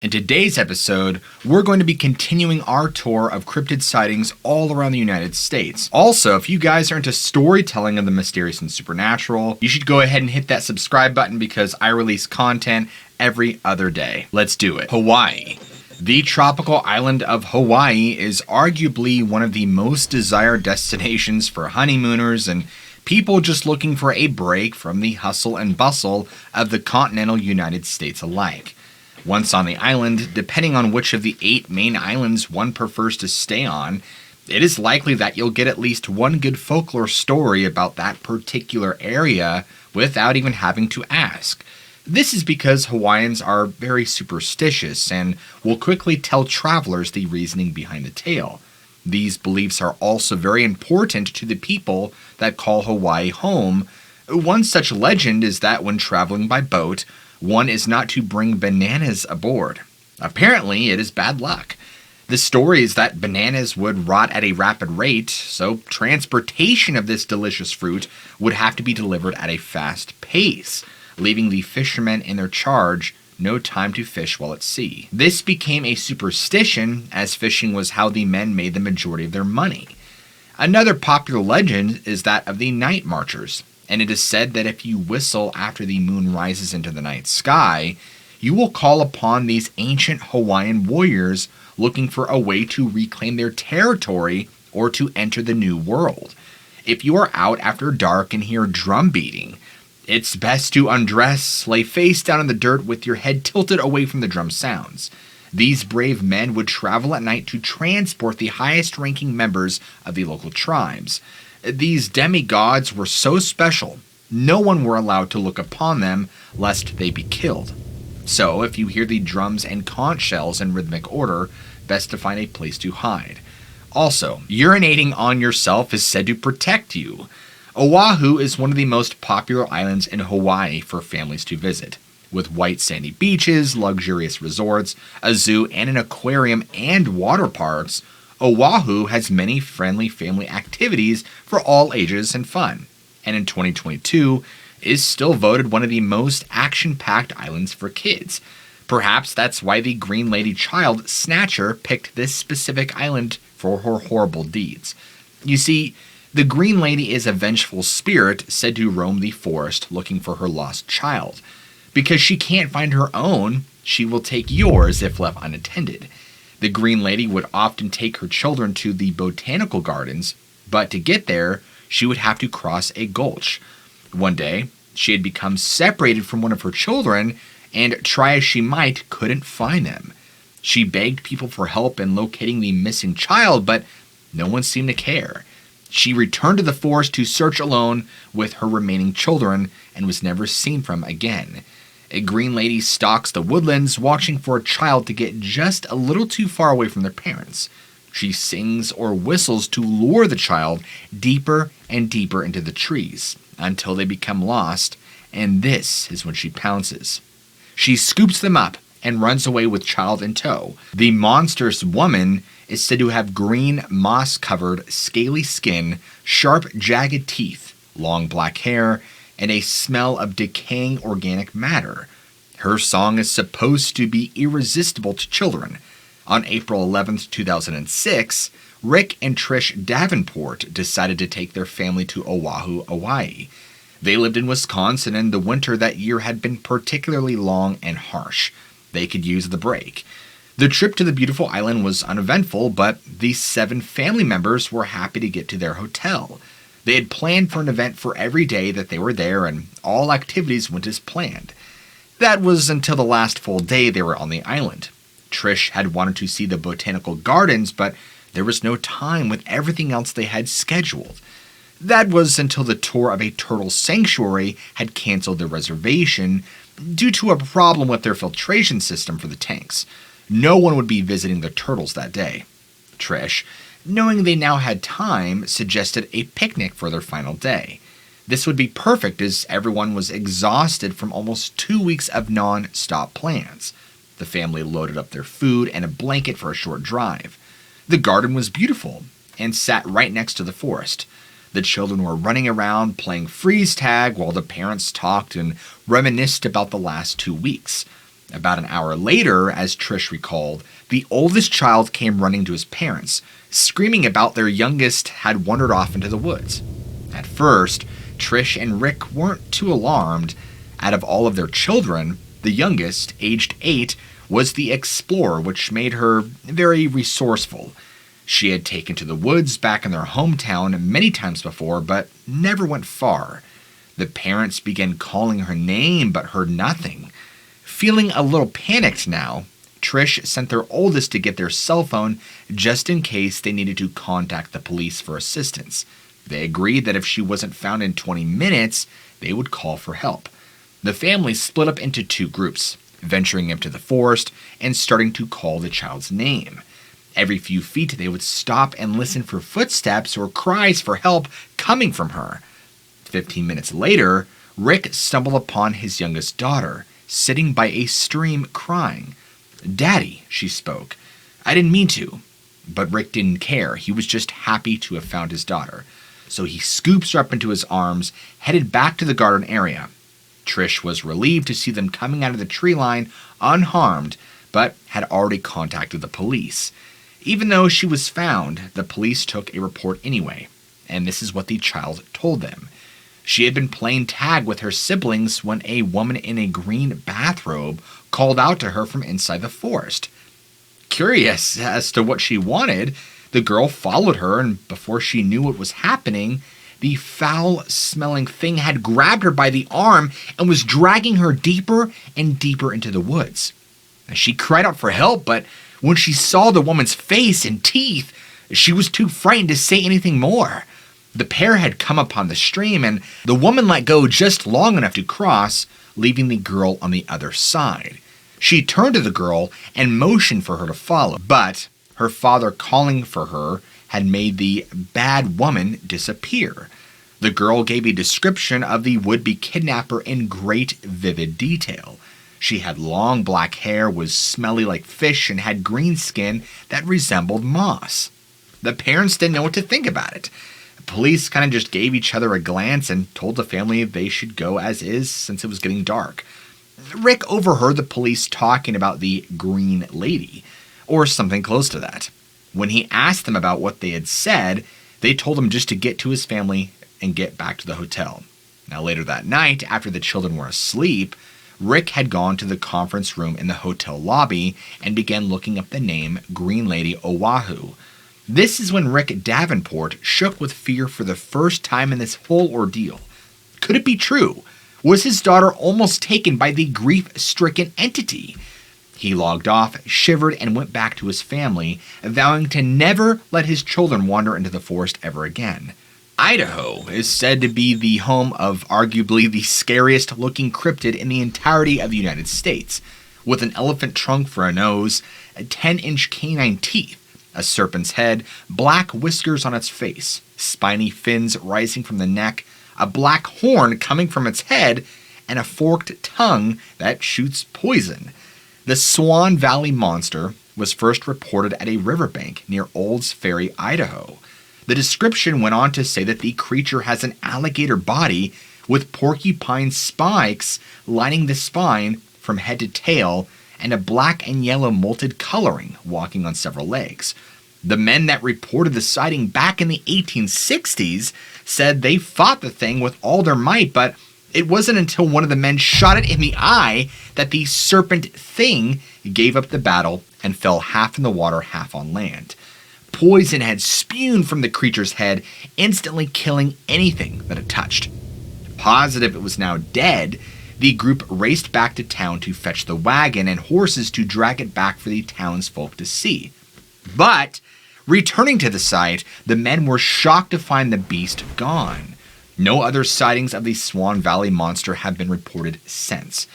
In today's episode, we're going to be continuing our tour of cryptid sightings all around the United States. Also, if you guys are into storytelling of the mysterious and supernatural, you should go ahead and hit that subscribe button because I release content every other day. Let's do it. Hawaii. The tropical island of Hawaii is arguably one of the most desired destinations for honeymooners and people just looking for a break from the hustle and bustle of the continental United States alike. Once on the island, depending on which of the 8 main islands one prefers to stay on, it is likely that you'll get at least one good folklore story about that particular area without even having to ask. This is because Hawaiians are very superstitious and will quickly tell travelers the reasoning behind the tale. These beliefs are also very important to the people that call Hawaii home. One such legend is that when traveling by boat, one is not to bring bananas aboard. Apparently, it is bad luck. The story is that bananas would rot at a rapid rate, so transportation of this delicious fruit would have to be delivered at a fast pace, leaving the fishermen in their charge no time to fish while at sea. This became a superstition, as fishing was how the men made the majority of their money. Another popular legend is that of the night marchers, and it is said that if you whistle after the moon rises into the night sky, you will call upon these ancient Hawaiian warriors looking for a way to reclaim their territory or to enter the new world. If you are out after dark and hear drum beating, it's best to undress, lay face down in the dirt with your head tilted away from the drum sounds. These brave men would travel at night to transport the highest-ranking members of the local tribes. These demigods were so special, no one were allowed to look upon them lest they be killed. So, if you hear the drums and conch shells in rhythmic order, best to find a place to hide. Also, urinating on yourself is said to protect you. Oahu is one of the most popular islands in Hawaii for families to visit. With white sandy beaches, luxurious resorts, a zoo, and an aquarium and water parks, Oahu has many friendly family activities for all ages and fun, and in 2022 is still voted one of the most action-packed islands for kids. Perhaps that's why the Green Lady child Snatcher picked this specific island for her horrible deeds. You see, the Green Lady is a vengeful spirit said to roam the forest looking for her lost child. Because she can't find her own, she will take yours if left unattended. The Green Lady would often take her children to the botanical gardens, but to get there, she would have to cross a gulch. One day, she had become separated from one of her children, and try as she might, couldn't find them. She begged people for help in locating the missing child, but no one seemed to care. She returned to the forest to search alone with her remaining children and was never seen from again. A Green Lady stalks the woodlands, watching for a child to get just a little too far away from their parents. She sings or whistles to lure the child deeper and deeper into the trees until they become lost, and this is when she pounces. She scoops them up and runs away with child in tow. The monstrous woman is said to have green, moss-covered, scaly skin, sharp, jagged teeth, long black hair, and a smell of decaying organic matter. Her song is supposed to be irresistible to children. On April 11th, 2006, Rick and Trish Davenport decided to take their family to Oahu, Hawaii. They lived in Wisconsin, and the winter that year had been particularly long and harsh. They could use the break. The trip to the beautiful island was uneventful, but the 7 family members were happy to get to their hotel. They had planned for an event for every day that they were there, and all activities went as planned. That was until the last full day they were on the island. Trish had wanted to see the botanical gardens, but there was no time with everything else they had scheduled. That was until the tour of a turtle sanctuary had canceled their reservation due to a problem with their filtration system for the tanks. No one would be visiting the turtles that day. Trish, knowing they now had time, suggested a picnic for their final day. This would be perfect as everyone was exhausted from almost 2 weeks of non-stop plans. The family loaded up their food and a blanket for a short drive. The garden was beautiful and sat right next to the forest. The children were running around playing freeze tag while the parents talked and reminisced about the last 2 weeks. About an hour later, as Trish recalled, the oldest child came running to his parents, screaming about their youngest had wandered off into the woods. At first, Trish and Rick weren't too alarmed. Out of all of their children, the youngest, aged 8, was the explorer, which made her very resourceful. She had taken to the woods back in their hometown many times before, but never went far. The parents began calling her name, but heard nothing. Feeling a little panicked now, Trish sent their oldest to get their cell phone just in case they needed to contact the police for assistance. They agreed that if she wasn't found in 20 minutes, they would call for help. The family split up into 2 groups, venturing into the forest and starting to call the child's name. Every few feet, they would stop and listen for footsteps or cries for help coming from her. 15 minutes later, Rick stumbled upon his youngest daughter, sitting by a stream crying. "Daddy," she spoke. "I didn't mean to." But Rick didn't care. He was just happy to have found his daughter. So he scoops her up into his arms, headed back to the garden area. Trish was relieved to see them coming out of the tree line unharmed, but had already contacted the police. Even though she was found, the police took a report anyway, and this is what the child told them. She had been playing tag with her siblings when a woman in a green bathrobe called out to her from inside the forest. Curious as to what she wanted, the girl followed her, and before she knew what was happening, the foul-smelling thing had grabbed her by the arm and was dragging her deeper and deeper into the woods. She cried out for help, but when she saw the woman's face and teeth, she was too frightened to say anything more. The pair had come upon the stream, and the woman let go just long enough to cross, leaving the girl on the other side. She turned to the girl and motioned for her to follow, but her father calling for her had made the bad woman disappear. The girl gave a description of the would-be kidnapper in great vivid detail. She had long black hair, was smelly like fish, and had green skin that resembled moss. The parents didn't know what to think about it. Police kind of just gave each other a glance and told the family they should go as is since it was getting dark. Rick overheard the police talking about the green lady, or something close to that. When he asked them about what they had said, they told him just to get to his family and get back to the hotel. Now later that night, after the children were asleep, Rick had gone to the conference room in the hotel lobby and began looking up the name Green Lady Oahu. This is when Rick Davenport shook with fear for the first time in this whole ordeal. Could it be true? Was his daughter almost taken by the grief-stricken entity? He logged off, shivered, and went back to his family, vowing to never let his children wander into the forest ever again. Idaho is said to be the home of arguably the scariest-looking cryptid in the entirety of the United States, with an elephant trunk for a nose, 10-inch canine teeth, a serpent's head, black whiskers on its face, spiny fins rising from the neck, a black horn coming from its head, and a forked tongue that shoots poison. The Swan Valley monster was first reported at a riverbank near Olds Ferry, Idaho. The description went on to say that the creature has an alligator body with porcupine spikes lining the spine from head to tail, and a black and yellow molted coloring, walking on several legs. The men that reported the sighting back in the 1860s said they fought the thing with all their might, but it wasn't until one of the men shot it in the eye that the serpent thing gave up the battle and fell half in the water, half on land. Poison had spewed from the creature's head, instantly killing anything that it touched. Positive it was now dead, the group raced back to town to fetch the wagon and horses to drag it back for the townsfolk to see. But, returning to the site, the men were shocked to find the beast gone. No other sightings of the Swan Valley monster have been reported since.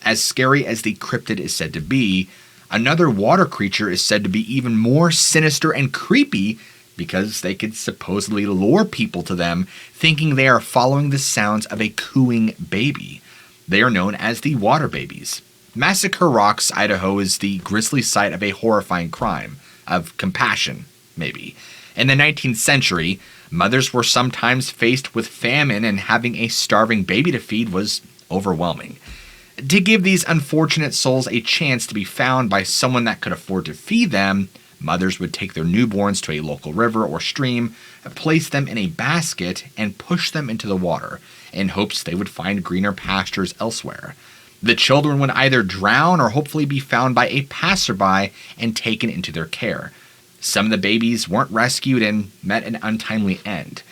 As scary as the cryptid is said to be, another water creature is said to be even more sinister and creepy because they could supposedly lure people to them thinking they are following the sounds of a cooing baby. They are known as the water babies. Massacre Rocks, Idaho is the grisly site of a horrifying crime, of compassion, maybe. In the 19th century, mothers were sometimes faced with famine, and having a starving baby to feed was overwhelming. To give these unfortunate souls a chance to be found by someone that could afford to feed them, mothers would take their newborns to a local river or stream, place them in a basket, and push them into the water, in hopes they would find greener pastures elsewhere. The children would either drown or hopefully be found by a passerby and taken into their care. Some of the babies weren't rescued and met an untimely end.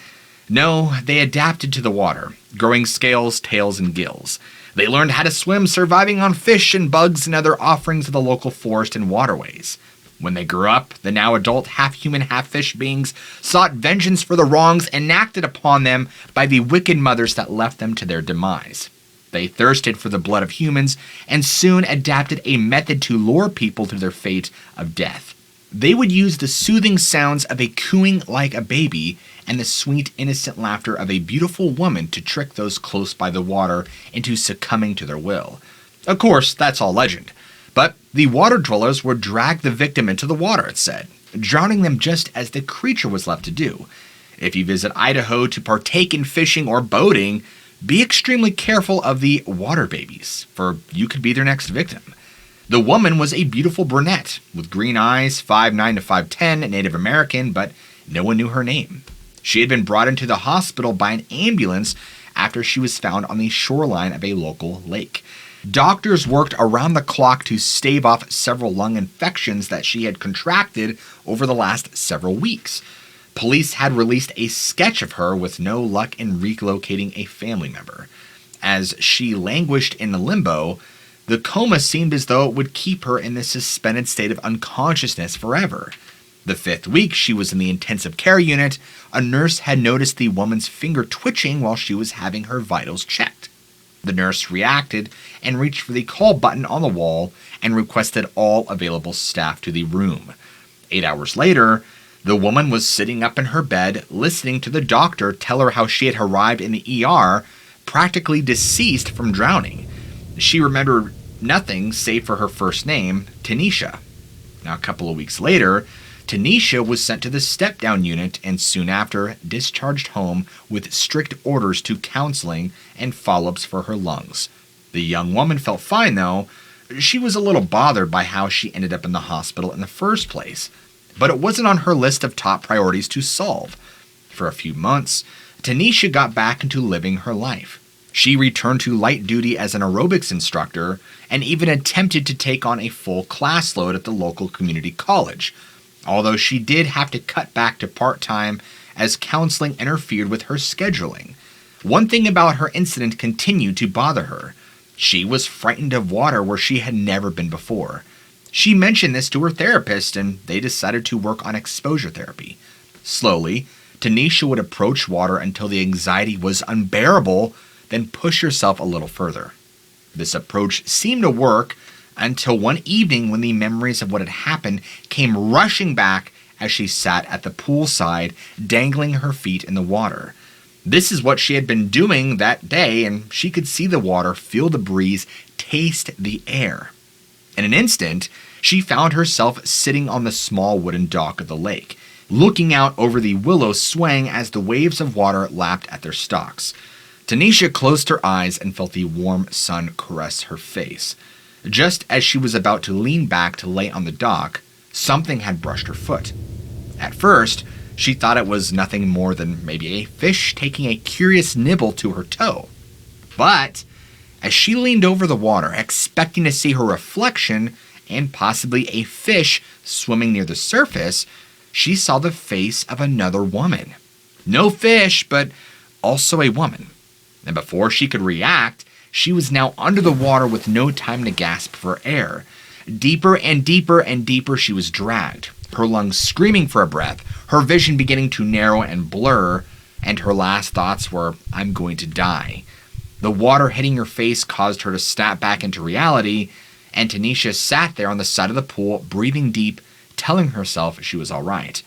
No, they adapted to the water, growing scales, tails, and gills. They learned how to swim, surviving on fish and bugs and other offerings of the local forest and waterways. When they grew up, the now adult half-human, half-fish beings sought vengeance for the wrongs enacted upon them by the wicked mothers that left them to their demise. They thirsted for the blood of humans and soon adapted a method to lure people to their fate of death. They would use the soothing sounds of a cooing like a baby and the sweet, innocent laughter of a beautiful woman to trick those close by the water into succumbing to their will. Of course, that's all legend. But the water dwellers would drag the victim into the water, it said, drowning them just as the creature was left to do. If you visit Idaho to partake in fishing or boating, be extremely careful of the water babies, for you could be their next victim. The woman was a beautiful brunette with green eyes, 5'9" to 5'10", Native American, but no one knew her name. She had been brought into the hospital by an ambulance after she was found on the shoreline of a local lake. Doctors worked around the clock to stave off several lung infections that she had contracted over the last several weeks. Police had released a sketch of her with no luck in relocating a family member. As she languished in limbo, the coma seemed as though it would keep her in this suspended state of unconsciousness forever. The 5th week she was in the intensive care unit, a nurse had noticed the woman's finger twitching while she was having her vitals checked. The nurse reacted and reached for the call button on the wall and requested all available staff to the room. 8 hours later, the woman was sitting up in her bed listening to the doctor tell her how she had arrived in the ER, practically deceased from drowning. She remembered nothing save for her first name, Tanisha. Now, a couple of weeks later, Tanisha was sent to the step-down unit and soon after discharged home with strict orders to counseling and follow-ups for her lungs. The young woman felt fine, though. She was a little bothered by how she ended up in the hospital in the first place, but it wasn't on her list of top priorities to solve. For a few months, Tanisha got back into living her life. She returned to light duty as an aerobics instructor and even attempted to take on a full class load at the local community college, although she did have to cut back to part-time as counseling interfered with her scheduling. One thing about her incident continued to bother her. She was frightened of water where she had never been before. She mentioned this to her therapist, and they decided to work on exposure therapy. Slowly, Tanisha would approach water until the anxiety was unbearable, then push herself a little further. This approach seemed to work until one evening when the memories of what had happened came rushing back as she sat at the poolside, dangling her feet in the water. This is what she had been doing that day, and she could see the water, feel the breeze, taste the air. In an instant, she found herself sitting on the small wooden dock of the lake, looking out over the willows swaying as the waves of water lapped at their stalks. Tanisha closed her eyes and felt the warm sun caress her face. Just as she was about to lean back to lay on the dock, something had brushed her foot. At first, she thought it was nothing more than maybe a fish taking a curious nibble to her toe. But as she leaned over the water, expecting to see her reflection and possibly a fish swimming near the surface, she saw the face of another woman. No fish, but also a woman. And before she could react, she was now under the water with no time to gasp for air. Deeper and deeper and deeper she was dragged, her lungs screaming for a breath, her vision beginning to narrow and blur, and her last thoughts were, "I'm going to die." The water hitting her face caused her to snap back into reality, and Tanisha sat there on the side of the pool, breathing deep, telling herself she was all right.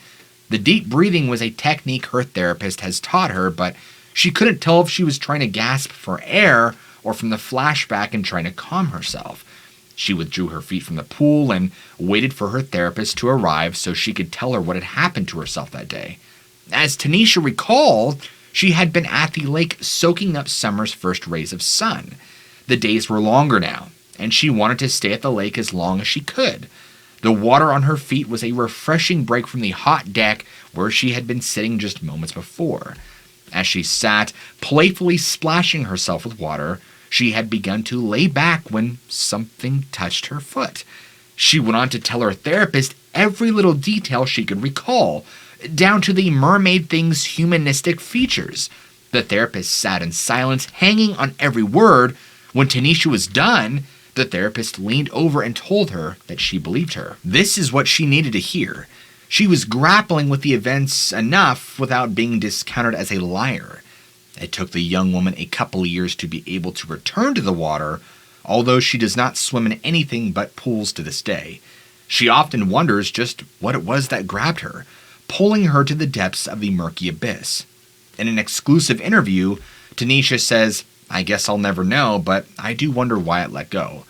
The deep breathing was a technique her therapist has taught her, but she couldn't tell if she was trying to gasp for air or from the flashback and trying to calm herself. She withdrew her feet from the pool and waited for her therapist to arrive so she could tell her what had happened to herself that day. As Tanisha recalled, she had been at the lake soaking up summer's first rays of sun. The days were longer now, and she wanted to stay at the lake as long as she could. The water on her feet was a refreshing break from the hot deck where she had been sitting just moments before. As she sat, playfully splashing herself with water, she had begun to lay back when something touched her foot. She went on to tell her therapist every little detail she could recall, down to the mermaid thing's humanistic features. The therapist sat in silence, hanging on every word. When Tanisha was done, the therapist leaned over and told her that she believed her. This is what she needed to hear. She was grappling with the events enough without being discounted as a liar. It took the young woman a couple of years to be able to return to the water, although she does not swim in anything but pools to this day. She often wonders just what it was that grabbed her, pulling her to the depths of the murky abyss. In an exclusive interview, Tanisha says, "I guess I'll never know, but I do wonder why it let go."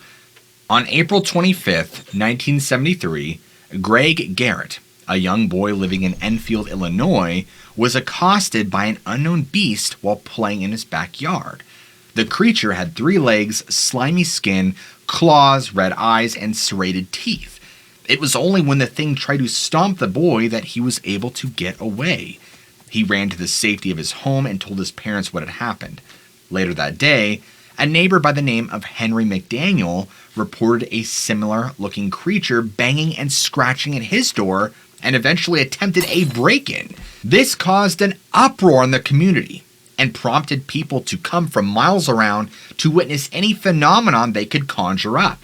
On April 25th, 1973, Greg Garrett, a young boy living in Enfield, Illinois, was accosted by an unknown beast while playing in his backyard. The creature had 3 legs, slimy skin, claws, red eyes, and serrated teeth. It was only when the thing tried to stomp the boy that he was able to get away. He ran to the safety of his home and told his parents what had happened. Later that day, a neighbor by the name of Henry McDaniel reported a similar-looking creature banging and scratching at his door and eventually attempted a break-in. This caused an uproar in the community and prompted people to come from miles around to witness any phenomenon they could conjure up.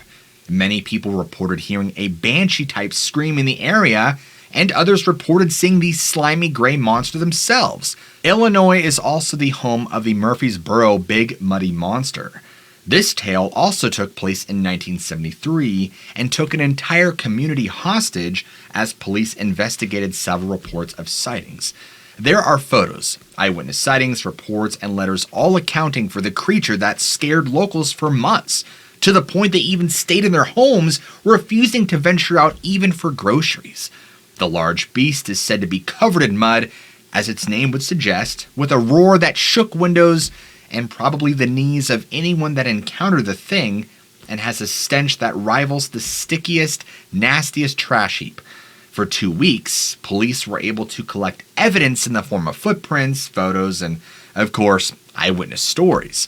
Many people reported hearing a banshee-type scream in the area, and others reported seeing the slimy gray monster themselves. Illinois is also the home of the Murfreesboro Big Muddy Monster. This tale also took place in 1973 and took an entire community hostage as police investigated several reports of sightings. There are photos, eyewitness sightings, reports, and letters all accounting for the creature that scared locals for months, to the point they even stayed in their homes, refusing to venture out even for groceries. The large beast is said to be covered in mud, as its name would suggest, with a roar that shook windows and probably the knees of anyone that encountered the thing, and has a stench that rivals the stickiest, nastiest trash heap. For 2 weeks, police were able to collect evidence in the form of footprints, photos, and, of course, eyewitness stories.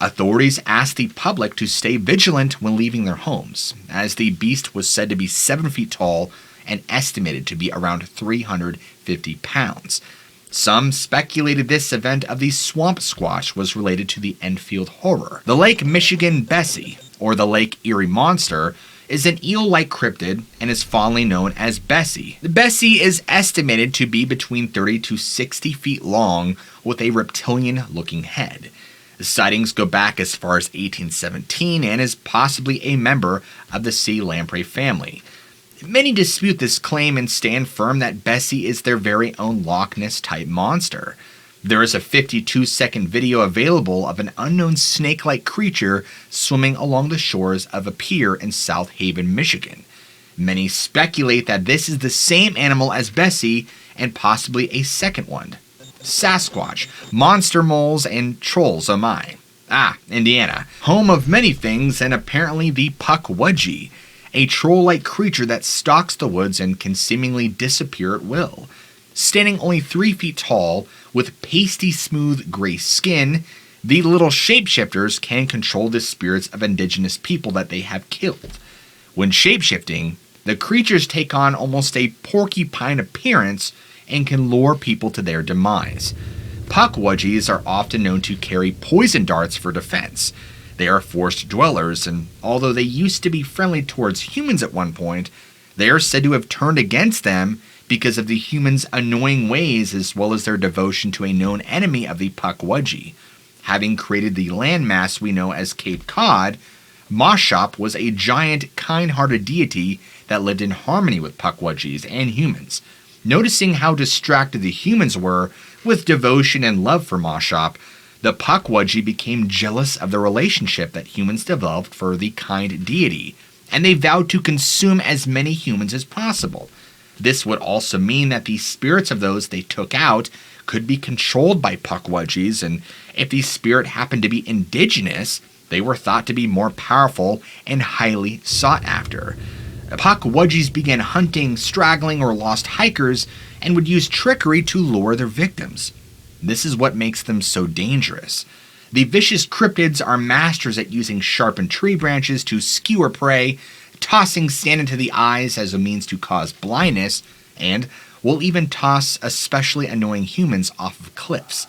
Authorities asked the public to stay vigilant when leaving their homes, as the beast was said to be 7 feet tall and estimated to be around 350 pounds. Some speculated this event of the swamp squash was related to the Enfield horror. The Lake Michigan Bessie, or the Lake Erie Monster, is an eel-like cryptid and is fondly known as Bessie. The Bessie is estimated to be between 30 to 60 feet long with a reptilian-looking head. The sightings go back as far as 1817 and is possibly a member of the sea lamprey family. Many dispute this claim and stand firm that Bessie is their very own Loch Ness-type monster. There is a 52-second video available of an unknown snake-like creature swimming along the shores of a pier in South Haven, Michigan. Many speculate that this is the same animal as Bessie and possibly a second one. Sasquatch, monster moles, and trolls, oh my. Indiana, home of many things and apparently the Pukwudgie, a troll-like creature that stalks the woods and can seemingly disappear at will. Standing only 3 feet tall, with pasty smooth gray skin, the little shapeshifters can control the spirits of indigenous people that they have killed. When shapeshifting, the creatures take on almost a porcupine appearance and can lure people to their demise. Pukwudgies are often known to carry poison darts for defense. They are forest dwellers, and although they used to be friendly towards humans at one point, they are said to have turned against them because of the humans' annoying ways as well as their devotion to a known enemy of the Pukwudgie. Having created the landmass we know as Cape Cod, Moshop was a giant, kind-hearted deity that lived in harmony with Pukwudgies and humans. Noticing how distracted the humans were with devotion and love for Moshop, the Pukwudgie became jealous of the relationship that humans developed for the kind deity, and they vowed to consume as many humans as possible. This would also mean that the spirits of those they took out could be controlled by Pukwudgies, and if the spirit happened to be indigenous, They were thought to be more powerful and highly sought after. Pukwudgies began hunting straggling or lost hikers and would use trickery to lure their victims. This is what makes them so dangerous. The vicious cryptids are masters at using sharpened tree branches to skewer prey, tossing sand into the eyes as a means to cause blindness, and will even toss especially annoying humans off of cliffs.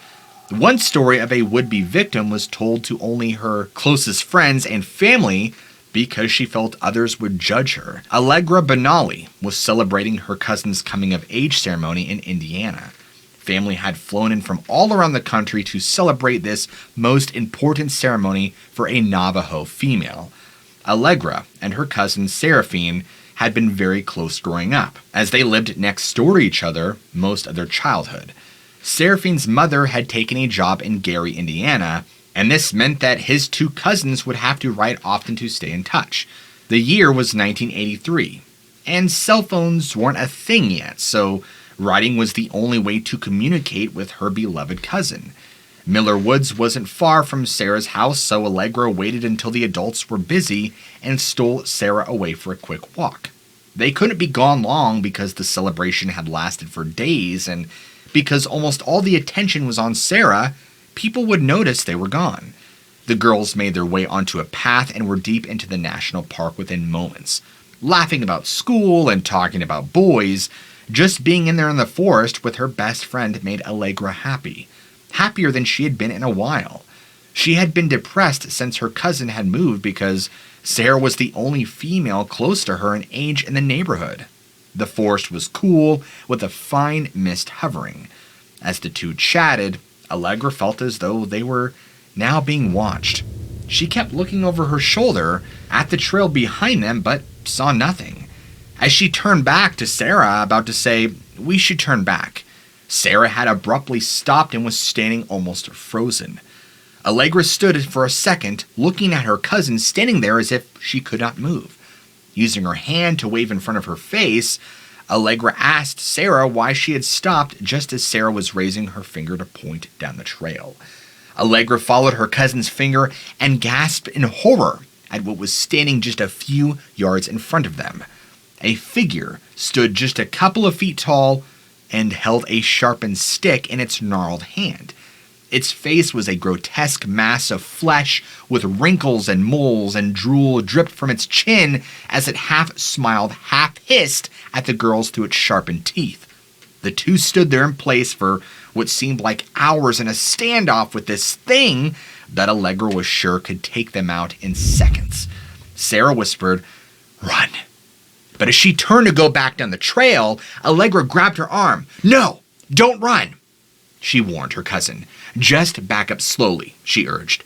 One story of a would-be victim was told to only her closest friends and family because she felt others would judge her. Allegra Benally was celebrating her cousin's coming-of-age ceremony in Indiana. Family had flown in from all around the country to celebrate this most important ceremony for a Navajo female. Allegra and her cousin Seraphine had been very close growing up, as they lived next door to each other most of their childhood. Seraphine's mother had taken a job in Gary, Indiana, and this meant that his two cousins would have to write often to stay in touch. The year was 1983, and cell phones weren't a thing yet, so writing was the only way to communicate with her beloved cousin. Miller Woods wasn't far from Sarah's house, so Allegra waited until the adults were busy and stole Sarah away for a quick walk. They couldn't be gone long because the celebration had lasted for days, and because almost all the attention was on Sarah, people would notice they were gone. The girls made their way onto a path and were deep into the national park within moments. Laughing about school and talking about boys, just being in there in the forest with her best friend made Allegra happy. Happier than she had been in a while. She had been depressed since her cousin had moved because Sarah was the only female close to her in age in the neighborhood. The forest was cool, with a fine mist hovering. As the two chatted, Allegra felt as though they were now being watched. She kept looking over her shoulder at the trail behind them, but saw nothing. As she turned back to Sarah, about to say, "We should turn back," Sarah had abruptly stopped and was standing almost frozen. Allegra stood for a second, looking at her cousin standing there as if she could not move. Using her hand to wave in front of her face, Allegra asked Sarah why she had stopped just as Sarah was raising her finger to point down the trail. Allegra followed her cousin's finger and gasped in horror at what was standing just a few yards in front of them. A figure stood just a couple of feet tall and held a sharpened stick in its gnarled hand. Its face was a grotesque mass of flesh with wrinkles and moles, and drool dripped from its chin as it half smiled, half hissed at the girls through its sharpened teeth. The two stood there in place for what seemed like hours in a standoff with this thing that Allegra was sure could take them out in seconds. Sarah whispered, "Run." But as she turned to go back down the trail, Allegra grabbed her arm. "No, don't run," she warned her cousin. "Just back up slowly," she urged.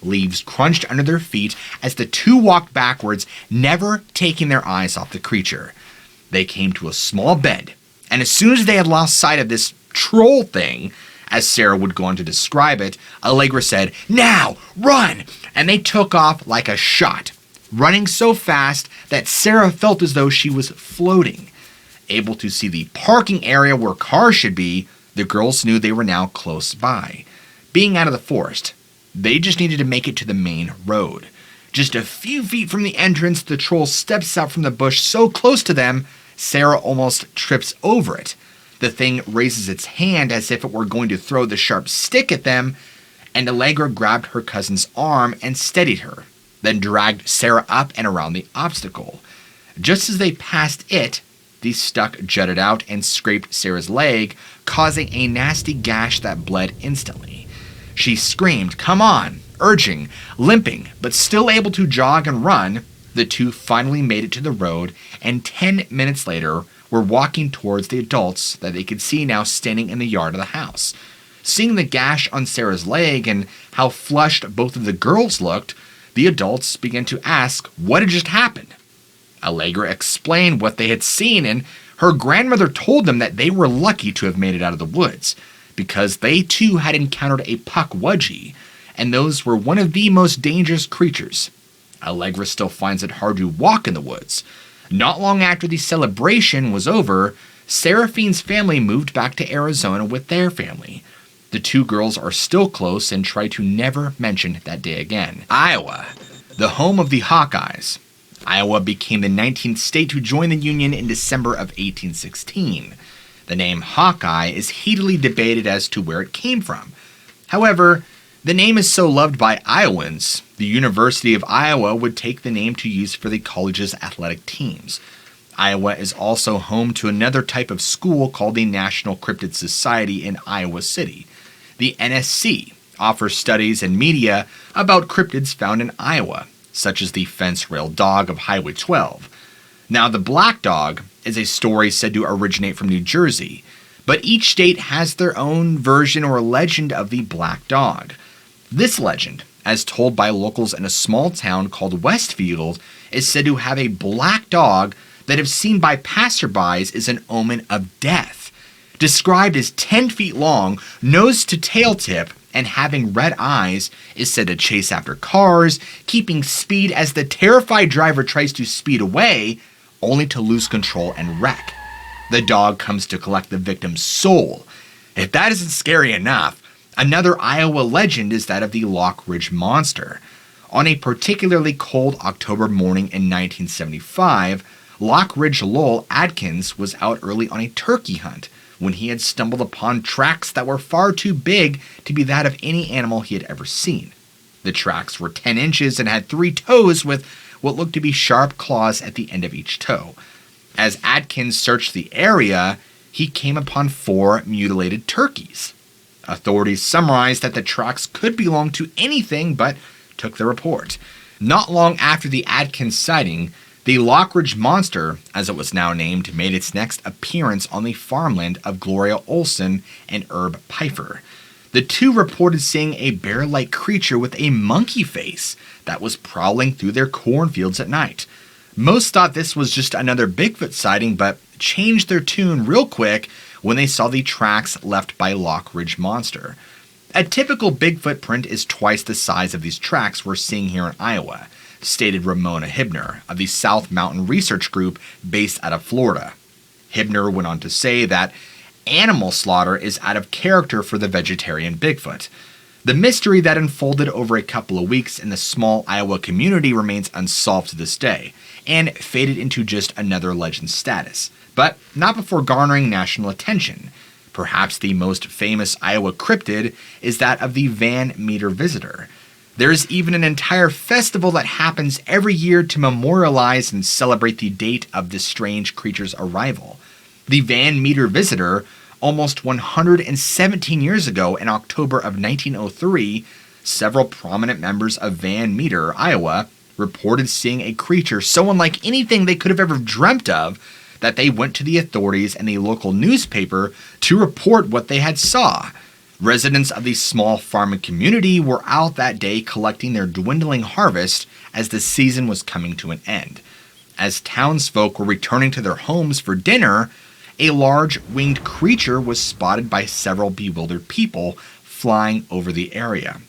Leaves crunched under their feet as the two walked backwards, never taking their eyes off the creature. They came to a small bed, and as soon as they had lost sight of this troll thing, as Sarah would go on to describe it, Allegra said, "Now, run!" And they took off like a shot, running so fast that Sarah felt as though she was floating. Able to see the parking area where cars should be, the girls knew they were now close by. Being out of the forest, they just needed to make it to the main road. Just a few feet from the entrance, the troll steps out from the bush so close to them, Sarah almost trips over it. The thing raises its hand as if it were going to throw the sharp stick at them, and Allegra grabbed her cousin's arm and steadied her, then dragged Sarah up and around the obstacle. Just as they passed it, the stuck jutted out and scraped Sarah's leg, causing a nasty gash that bled instantly. She screamed, "Come on," urging, limping, but still able to jog and run. The two finally made it to the road, and 10 minutes later were walking towards the adults that they could see now standing in the yard of the house. Seeing the gash on Sarah's leg and how flushed both of the girls looked, the adults began to ask what had just happened. Allegra explained what they had seen, and her grandmother told them that they were lucky to have made it out of the woods, because they too had encountered a Pukwudgie, and those were one of the most dangerous creatures. Allegra still finds it hard to walk in the woods. Not long after the celebration was over, Seraphine's family moved back to Arizona with their family. The two girls are still close and try to never mention that day again. Iowa, the home of the Hawkeyes. Iowa became the 19th state to join the Union in December of 1816. The name Hawkeye is heatedly debated as to where it came from. However, the name is so loved by Iowans, the University of Iowa would take the name to use for the college's athletic teams. Iowa is also home to another type of school called the National Cryptid Society in Iowa City. The NSC offers studies and media about cryptids found in Iowa, such as the fence-railed dog of Highway 12. Now, the black dog is a story said to originate from New Jersey, but each state has their own version or legend of the black dog. This legend, as told by locals in a small town called Westfield, is said to have a black dog that, if seen by passerbys, is an omen of death. Described as 10 feet long, nose to tail tip, and having red eyes, is said to chase after cars, keeping speed as the terrified driver tries to speed away, only to lose control and wreck. The dog comes to collect the victim's soul. If that isn't scary enough, another Iowa legend is that of the Lock Ridge Monster. On a particularly cold October morning in 1975, Lock Ridge Lowell Adkins was out early on a turkey hunt when he had stumbled upon tracks that were far too big to be that of any animal he had ever seen. The tracks were 10 inches and had 3 toes with what looked to be sharp claws at the end of each toe. As Adkins searched the area, he came upon 4 mutilated turkeys. Authorities summarized that the tracks could belong to anything but took the report. Not long after the Adkins sighting, the Lock Ridge Monster, as it was now named, made its next appearance on the farmland of Gloria Olson and Herb Pfeiffer. The two reported seeing a bear-like creature with a monkey face that was prowling through their cornfields at night. Most thought this was just another Bigfoot sighting, but changed their tune real quick when they saw the tracks left by Lock Ridge Monster. A typical Bigfoot print is twice the size of these tracks we're seeing here in Iowa, stated Ramona Hibner of the South Mountain Research Group based out of Florida. Hibner went on to say that animal slaughter is out of character for the vegetarian Bigfoot. The mystery that unfolded over a couple of weeks in the small Iowa community remains unsolved to this day, and faded into just another legend status, but not before garnering national attention. Perhaps the most famous Iowa cryptid is that of the Van Meter visitor. There is even an entire festival that happens every year to memorialize and celebrate the date of this strange creature's arrival. The Van Meter visitor, almost 117 years ago in October of 1903, several prominent members of Van Meter, Iowa, reported seeing a creature so unlike anything they could have ever dreamt of that they went to the authorities and the local newspaper to report what they had saw. Residents of the small farming community were out that day collecting their dwindling harvest as the season was coming to an end. As townsfolk were returning to their homes for dinner, a large winged creature was spotted by several bewildered people flying over the area.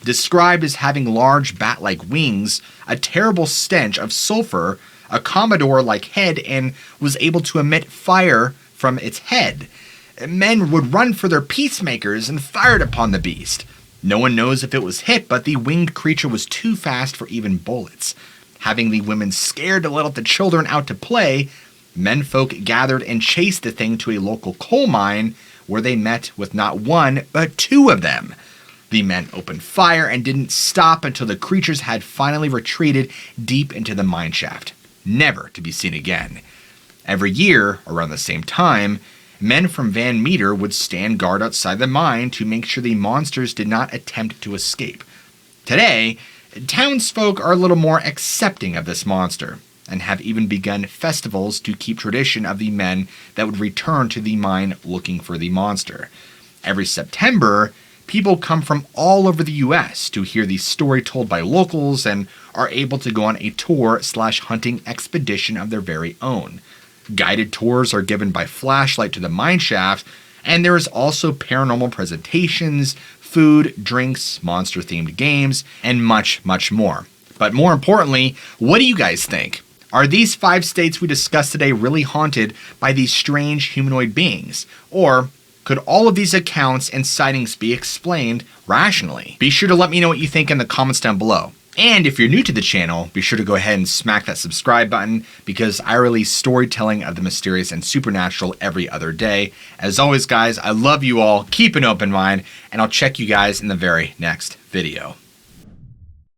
Described as having large bat-like wings, a terrible stench of sulfur, a commodore-like head, and was able to emit fire from its head. Men would run for their peacemakers and fired upon the beast. No one knows if it was hit, but the winged creature was too fast for even bullets. Having the women scared to let the children out to play, menfolk gathered and chased the thing to a local coal mine, where they met with not one, but 2 of them. The men opened fire and didn't stop until the creatures had finally retreated deep into the mine shaft, never to be seen again. Every year, around the same time, men from Van Meter would stand guard outside the mine to make sure the monsters did not attempt to escape. Today, townsfolk are a little more accepting of this monster, and have even begun festivals to keep tradition of the men that would return to the mine looking for the monster. Every September, people come from all over the U.S. to hear the story told by locals and are able to go on a tour/hunting expedition of their very own. Guided tours are given by flashlight to the mine shaft, and there is also paranormal presentations, food, drinks, monster-themed games, and much, much more. But more importantly, what do you guys think? Are these 5 states we discussed today really haunted by these strange humanoid beings? Or Could all of these accounts and sightings be explained rationally? Be sure to let me know what you think in the comments down below. And if you're new to the channel, be sure to go ahead and smack that subscribe button because I release storytelling of the mysterious and supernatural every other day. As always, guys, I love you all. Keep an open mind, and I'll check you guys in the very next video.